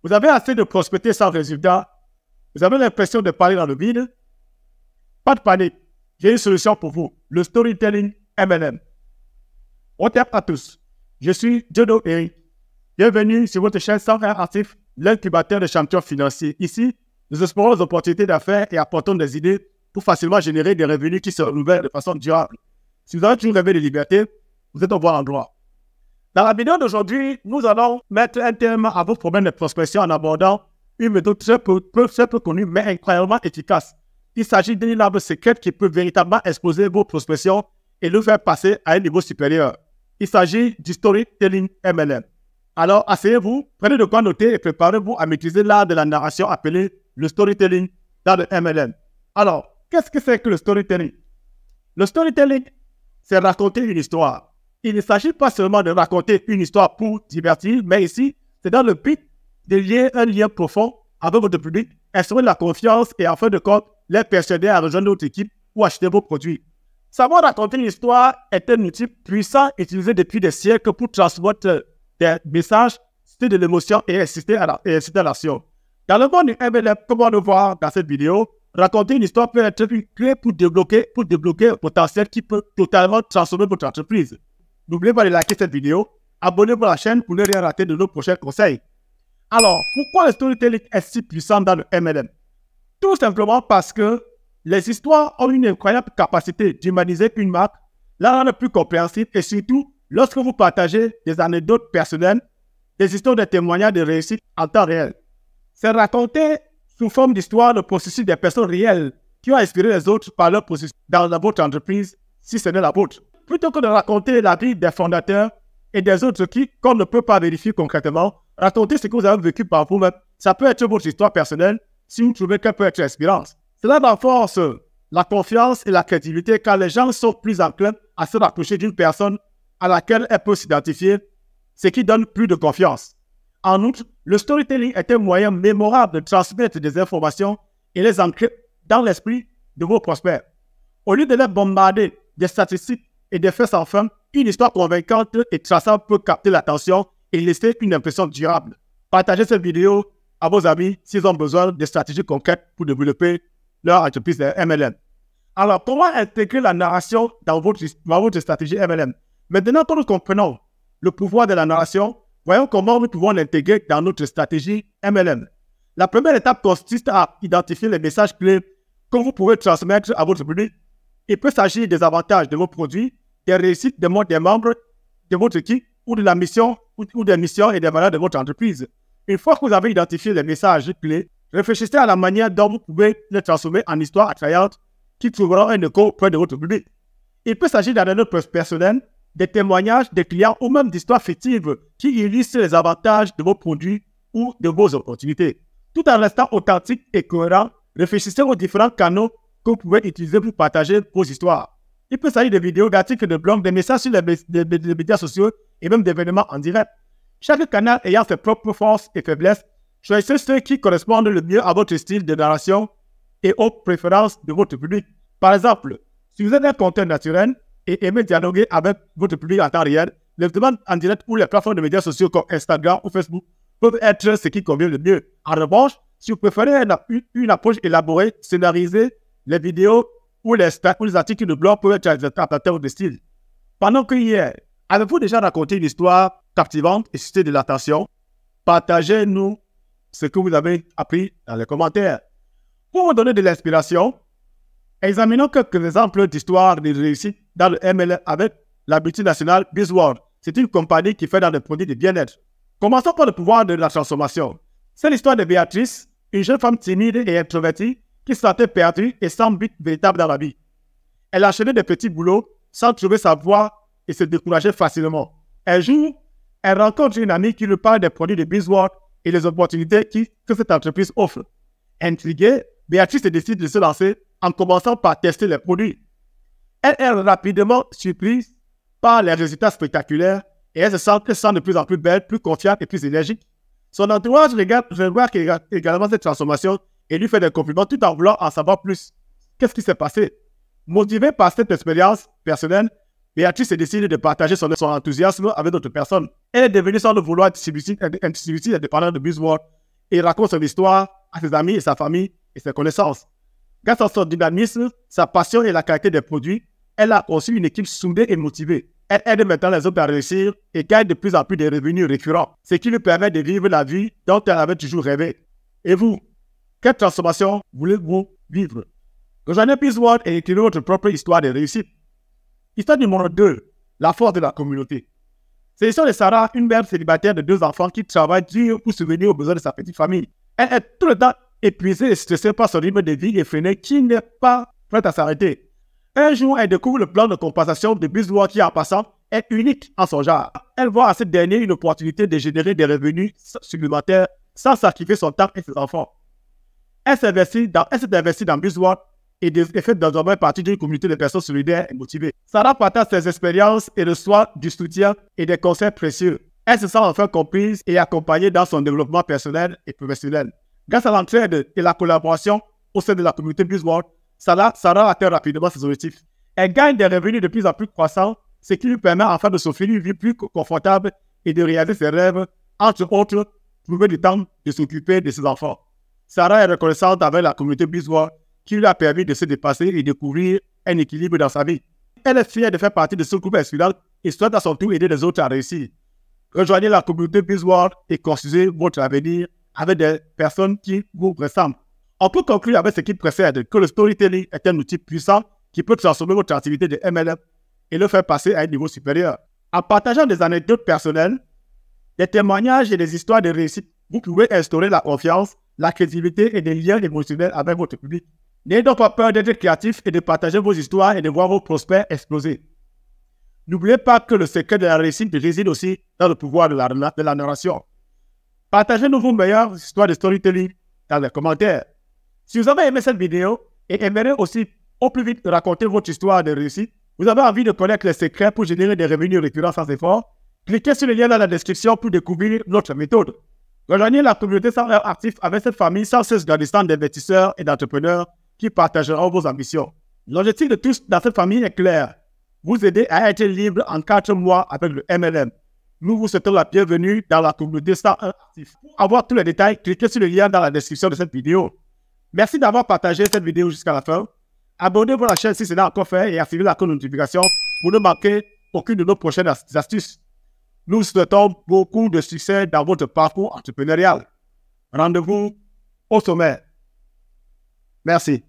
Vous avez assez de prospecter sans résultat. Vous avez l'impression de parler dans le vide. Pas de panique. J'ai une solution pour vous. Le storytelling MLM. What's up à tous? Je suis Jodo Eric. Bienvenue sur votre chaîne 101 Actifs, l'incubateur de champions financiers. Ici, nous explorons les opportunités d'affaires et apportons des idées pour facilement générer des revenus qui se renouvellent de façon durable. Si vous avez toujours rêvé de liberté, vous êtes au bon endroit. Dans la vidéo d'aujourd'hui, nous allons mettre un terme à vos problèmes de prospection en abordant une méthode très peu connue mais incroyablement efficace. Il s'agit d'une arme secrète qui peut véritablement exploser vos prospections et nous faire passer à un niveau supérieur. Il s'agit du storytelling MLM. Alors, asseyez-vous, prenez de quoi noter et préparez-vous à maîtriser l'art de la narration appelé le storytelling dans le MLM. Alors, qu'est-ce que c'est que le storytelling? Le storytelling, c'est raconter une histoire. Il ne s'agit pas seulement de raconter une histoire pour divertir, mais ici, c'est dans le but de lier un lien profond avec votre public, instaurer la confiance et en fin de compte, les persuader à rejoindre notre équipe ou acheter vos produits. Savoir raconter une histoire est un outil puissant utilisé depuis des siècles pour transmettre des messages, susciter de l'émotion et inciter à l'action. Dans le monde du MLM, comme on le voit dans cette vidéo, raconter une histoire peut être une clé pour débloquer un potentiel qui peut totalement transformer votre entreprise. N'oubliez pas de liker cette vidéo, abonnez-vous à la chaîne pour ne rien rater de nos prochains conseils. Alors, pourquoi le storytelling est si puissant dans le MLM? Tout simplement parce que les histoires ont une incroyable capacité d'humaniser une marque, la rendre plus compréhensible et surtout, lorsque vous partagez des anecdotes personnelles, des histoires de témoignages de réussite en temps réel. C'est raconter sous forme d'histoire le processus des personnes réelles qui ont inspiré les autres par leur processus dans votre entreprise, si ce n'est la vôtre. Plutôt que de raconter la vie des fondateurs et des autres qui, qu'on ne peut pas vérifier concrètement, raconter ce que vous avez vécu par vous-même. Ça peut être votre histoire personnelle si vous trouvez qu'elle peut être inspirante. Cela renforce la confiance et la crédibilité car les gens sont plus enclins à se rapprocher d'une personne à laquelle elle peut s'identifier, ce qui donne plus de confiance. En outre, le storytelling est un moyen mémorable de transmettre des informations et les ancrer dans l'esprit de vos prospects. Au lieu de les bombarder des statistiques et des faits sans fin, une histoire convaincante et traçable peut capter l'attention et laisser une impression durable. Partagez cette vidéo à vos amis s'ils ont besoin de stratégies concrètes pour développer leur entreprise de MLM. Alors, comment intégrer la narration dans votre stratégie MLM? Maintenant que nous comprenons le pouvoir de la narration, voyons comment nous pouvons l'intégrer dans notre stratégie MLM. La première étape consiste à identifier les messages clés que vous pouvez transmettre à votre public. Il peut s'agir des avantages de vos produits, des réussites des membres de votre équipe ou de la mission ou des missions et des valeurs de votre entreprise. Une fois que vous avez identifié les messages clés, réfléchissez à la manière dont vous pouvez les transformer en histoires attrayantes qui trouveront un écho auprès de votre public. Il peut s'agir d'anecdotes personnelles, des témoignages des clients ou même d'histoires fictives qui illustrent les avantages de vos produits ou de vos opportunités. Tout en restant authentique et cohérent, réfléchissez aux différents canaux que vous pouvez utiliser pour partager vos histoires. Il peut s'agir de vidéos, d'articles de blog, des messages sur les médias sociaux et même d'événements en direct. Chaque canal ayant ses propres forces et faiblesses, choisissez ceux qui correspondent le mieux à votre style de narration et aux préférences de votre public. Par exemple, si vous êtes un conteur naturel et aimez dialoguer avec votre public en temps réel, les demandes en direct ou les plateformes de médias sociaux comme Instagram ou Facebook peuvent être ce qui convient le mieux. En revanche, si vous préférez une approche élaborée, scénarisée, les vidéos ou les articles de blog peuvent être adaptés de style. Pendant que hier, avez-vous déjà raconté une histoire captivante et suscité de l'attention? Partagez-nous ce que vous avez appris dans les commentaires. Pour vous donner de l'inspiration, examinons quelques exemples d'histoires de réussite dans le MLM avec la multinationale BizWorld. C'est une compagnie qui fait dans des produits de bien-être. Commençons par le pouvoir de la transformation. C'est l'histoire de Béatrice, une jeune femme timide et introvertie qui se sentait perdue et sans but véritable dans la vie. Elle enchaînait des petits boulots sans trouver sa voie et se décourageait facilement. Un jour, elle rencontre une amie qui lui parle des produits de BizWorld et les opportunités que cette entreprise offre. Intriguée, Béatrice décide de se lancer en commençant par tester les produits. Elle est rapidement surprise par les résultats spectaculaires et elle se sent de plus en plus belle, plus confiante et plus énergique. Son entourage remarque également cette transformation et lui fait des compliments tout en voulant en savoir plus. Qu'est-ce qui s'est passé? Motivée par cette expérience personnelle, Béatrice décide de partager son enthousiasme avec d'autres personnes. Elle est devenue sans le vouloir distributrice indépendante de BizWorld et il raconte son histoire à ses amis et sa famille et ses connaissances. Grâce à son dynamisme, sa passion et la qualité des produits, elle a conçu une équipe soudée et motivée. Elle aide maintenant les autres à réussir et gagne de plus en plus de revenus récurrents, ce qui lui permet de vivre la vie dont elle avait toujours rêvé. Et vous, quelle transformation voulez-vous vivre? Rejoignez BizWorld et écrivez votre propre histoire de réussite. Histoire numéro 2, la force de la communauté. C'est l'histoire de Sarah, une mère célibataire de 2 enfants qui travaille dur pour subvenir aux besoins de sa petite famille. Elle est tout le temps épuisée et stressée par son rythme de vie effréné qui n'est pas prêt à s'arrêter. Un jour, elle découvre le plan de compensation de BizWorld qui, en passant, est unique en son genre. Elle voit à ce dernier une opportunité de générer des revenus supplémentaires sans sacrifier son temps et ses enfants. Elle s'est investie dans BizWorld et fait désormais partie d'une communauté de personnes solidaires et motivées. Sarah partage ses expériences et reçoit du soutien et des conseils précieux. Elle se sent enfin comprise et accompagnée dans son développement personnel et professionnel. Grâce à l'entraide et la collaboration au sein de la communauté BizWorld, Sarah atteint rapidement ses objectifs. Elle gagne des revenus de plus en plus croissants, ce qui lui permet enfin de s'offrir une vie plus confortable et de réaliser ses rêves, entre autres, trouver du temps de s'occuper de ses enfants. Sarah est reconnaissante avec la communauté BizWorld qui lui a permis de se dépasser et découvrir un équilibre dans sa vie. Elle est fière de faire partie de ce groupe inspirant et souhaite à son tour aider les autres à réussir. Rejoignez la communauté BizWorld et construisez votre avenir avec des personnes qui vous ressemblent. On peut conclure avec ce qui précède que le storytelling est un outil puissant qui peut transformer votre activité de MLM et le faire passer à un niveau supérieur. En partageant des anecdotes personnelles, des témoignages et des histoires de réussite, vous pouvez instaurer la confiance, la crédibilité et des liens émotionnels avec votre public. N'ayez donc pas peur d'être créatif et de partager vos histoires et de voir vos prospects exploser. N'oubliez pas que le secret de la réussite réside aussi dans le pouvoir de la narration. Partagez-nous vos meilleures histoires de storytelling dans les commentaires. Si vous avez aimé cette vidéo et aimeriez aussi au plus vite raconter votre histoire de réussite, vous avez envie de connaître les secrets pour générer des revenus récurrents sans effort, cliquez sur le lien dans la description pour découvrir notre méthode. Rejoignez la communauté sans heures actifs avec cette famille sans cesse grandissante d'investisseurs et d'entrepreneurs qui partageront vos ambitions. L'objectif de tous dans cette famille est clair. Vous aider à être libre en 4 mois avec le MLM. Nous vous souhaitons la bienvenue dans la communauté 101 actifs. Pour avoir tous les détails, cliquez sur le lien dans la description de cette vidéo. Merci d'avoir partagé cette vidéo jusqu'à la fin. Abonnez-vous à la chaîne si ce n'est pas encore fait et activez la cloche de notification pour ne manquer aucune de nos prochaines astuces. Nous vous souhaitons beaucoup de succès dans votre parcours entrepreneurial. Rendez-vous au sommet. Merci.